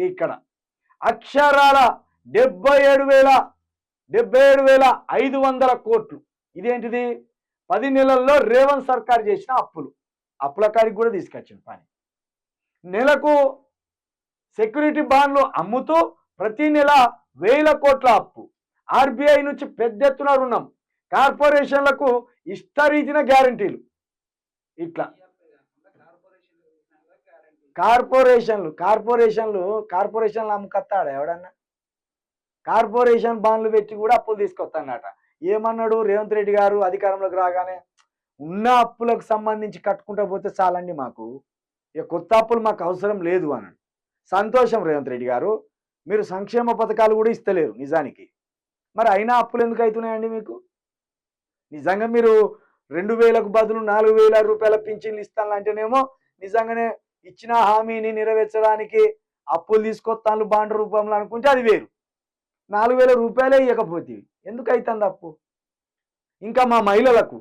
ఇక్కడ అక్షరాల 77,500 కోట్లు. ఇదేంటిది? 10 నెలల్లో రేవంత్ సర్కార్ చేసిన అప్పుల కాడికి కూడా తీసుకొచ్చిన పని. నెలకు సెక్యూరిటీ బాండ్లు అమ్ముతూ ప్రతి నెల 1,000 కోట్ల అప్పు. ఆర్బీఐ నుంచి పెద్ద ఎత్తున రుణం. కార్పొరేషన్లకు ఇష్టరీతిన గ్యారంటీలు. ఇట్లా కార్పొరేషన్లు అమ్ముకొస్తాడు ఎవడన్నా? కార్పొరేషన్ బాండ్లు పెట్టి కూడా అప్పులు తీసుకొస్తాడట. ఏమన్నాడు రేవంత్ రెడ్డి గారు అధికారంలోకి రాగానే? ఉన్న అప్పులకు సంబంధించి కట్టుకుంటూ పోతే చాలండి, మాకు ఇక కొత్త అప్పులు మాకు అవసరం లేదు అన్నాడు. సంతోషం రేవంత్ రెడ్డి గారు, మీరు సంక్షేమ పథకాలు కూడా ఇస్తలేరు నిజానికి. మరి అయినా అప్పులు ఎందుకు అవుతున్నాయండి మీకు? నిజంగా మీరు 2,000కు బదులు 4,000 రూపాయల పింఛన్లు ఇస్తానంటేనేమో నిజంగానే ఇచ్చిన హామీని నెరవేర్చడానికి అప్పులు తీసుకొస్తాను బాండ్ రూపంలో అనుకుంటే అది వేరు. 4,000 రూపాయలే ఇవ్వకపోతే ఎందుకు అవుతుంది అప్పు? ఇంకా మా మహిళలకు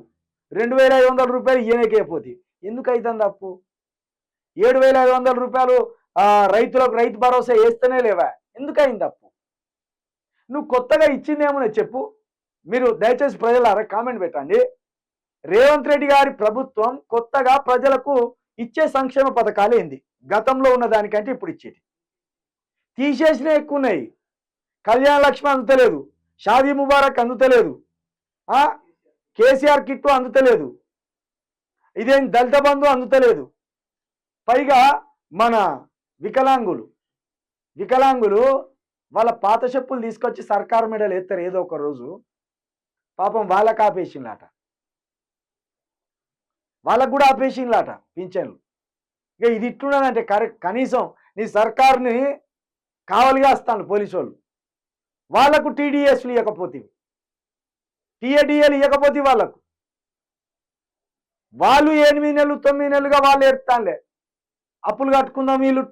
2,500 రూపాయలు ఇయ్యనకపోతే ఎందుకు అవుతుంది అప్పు? 7,500 రూపాయలు రైతులకు రైతు భరోసా వేస్తేనే లేవా? ఎందుకు అయింది అప్పు? నువ్వు కొత్తగా ఇచ్చిందేమో చెప్పు. మీరు దయచేసి ప్రజలారా కామెంట్ పెట్టండి. రేవంత్ రెడ్డి గారి ప్రభుత్వం కొత్తగా ప్రజలకు ఇచ్చే సంక్షేమ పథకాలు ఏంది? గతంలో ఉన్న దానికంటే ఇప్పుడు ఇచ్చేది తీసేసిన ఎక్కువ ఉన్నాయి. కళ్యాణ లక్ష్మి అందుతలేదు, షాదీ ముబారక్ అందుతలేదు, కేసీఆర్ కిట్టు అందుతలేదు, ఇదేం దళిత బంధు అందుతలేదు. పైగా మన వికలాంగులు వాళ్ళ పాత చెప్పులు తీసుకొచ్చి సర్కారు మెడలు ఎత్తారు ఏదో ఒక రోజు. పాపం వాళ్ళకి ఆపేసింలాట, వాళ్ళకు కూడా ఆపేసింలాట పింఛన్లు. ఇక ఇది ఇట్లున్నదంటే కనీసం నీ సర్కారుని కావలిగా వస్తాను పోలీసు వాళ్ళు. వాళ్లకు టీడీఎస్లు ఇవ్వకపోతే, టీఏడిఏలు ఇవ్వకపోతే వాళ్ళు 8 నెలలు 9 నెలలుగా వాళ్ళు ఎడతానులే అప్పులు కట్టుకుందాం వీళ్ళు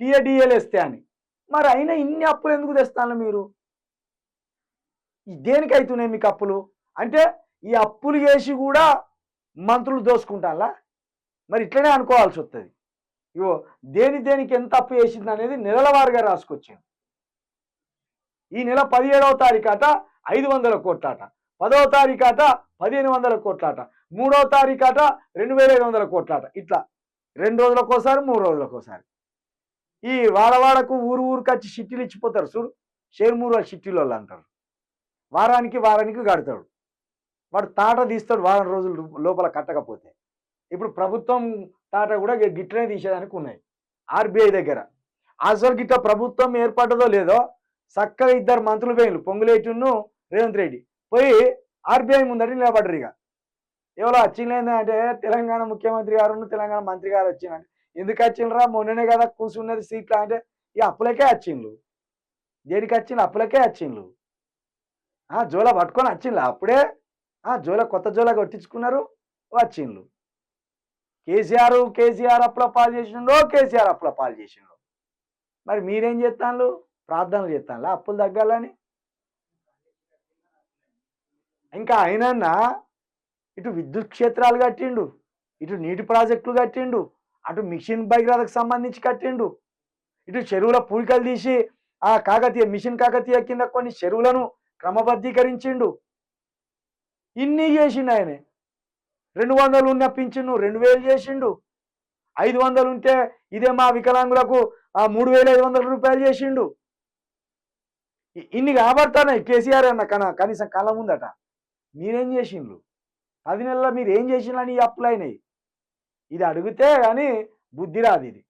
టీఏడిఏలు వేస్తే అని. మరి అయినా ఇన్ని అప్పులు ఎందుకు తెస్తాను మీరు? దేనికి అవుతున్నాయి మీకు అప్పులు? అంటే ఈ అప్పులు చేసి కూడా మంత్రులు దోసుకుంటారా? మరి ఇట్లనే అనుకోవాల్సి వస్తుంది. ఇగో దేనికి ఎంత అప్పు చేసింది అనేది నెలల వారీగా రాసుకొచ్చింది. ఈ నెల 17వ తారీఖాట 500 కోట్లట, 10వ తారీఖాట 1,500 కోట్లట, 3వ తారీఖాట 2,500 కోట్లట. ఇట్లా 2 రోజులకోసారి 3 రోజులకోసారి ఈ వాడవాడకు ఊరుకి వచ్చి చిట్టీలు ఇచ్చిపోతారు చూడు, షేర్మూరు చిట్టీలు వాళ్ళు అంటారు. వారానికి కడతాడు వాడు. తాట తీస్తాడు వారం రోజుల లోపల కట్టకపోతే. ఇప్పుడు ప్రభుత్వం తాట కూడా గిట్లనే తీసేదానికి ఉన్నాయి ఆర్బీఐ దగ్గర. అసలు గిట్ట ప్రభుత్వం ఏర్పడ్డదో లేదో చక్కగా 2 మంత్రులు పోయిన్లు, పొంగులేటును రేవంత్ రెడ్డి పోయి ఆర్బీఐ ముందట నిలబడ్డరు. ఇక ఎవరో వచ్చిందంటే తెలంగాణ ముఖ్యమంత్రి గారు తెలంగాణ మంత్రి గారు వచ్చిందంటే ఎందుకు వచ్చిండ్రా? మొన్ననే కదా కూర్చున్నది సీట్లా అంటే ఇక అప్పులకే వచ్చిండ్లు. దేనికి వచ్చిండ్రు? అప్పులకే వచ్చిండ్లు. జోల పట్టుకొని వచ్చిండ్రు అప్పుడే. జోల కొత్త జోల కొట్టించుకున్నారు, వచ్చిండ్లు. కేసీఆర్ అప్పుల పాలు చేసిండో, కేసీఆర్ అప్పుల పాలు చేసిండో. మరి మీరేం చేస్తాను? ప్రార్థనలు చేస్తాను అప్పులు తగ్గాలని. ఇంకా అయినా ఇటు విద్యుత్ క్షేత్రాలు కట్టిండు, ఇటు నీటి ప్రాజెక్టులు కట్టిండు, అటు మిషన్ భగీరథకు సంబంధించి కట్టిండు, ఇటు చెరువుల పూడికలు తీసి మిషన్ కాకతీయ కింద కొన్ని చెరువులను క్రమబద్ధీకరించిండు. ఇన్ని చేసిండు ఆయనే. 200 ఉన్న పింఛను 2,000 చేసిండు. 500 ఉంటే ఇదే మా వికలాంగులకు 3,500 రూపాయలు చేసిండు. ఇన్ని కాబడతాయి కేసీఆర్ అన్న కనీసం కళ్ళ ముందట. మీరేం చేసిండ్రు? 10 నెలల్లో మీరు ఏం చేసిండ్రు అని ఈ అప్పులైనాయి. ఇది అడిగితే కానీ బుద్ధి రాదు. ఇది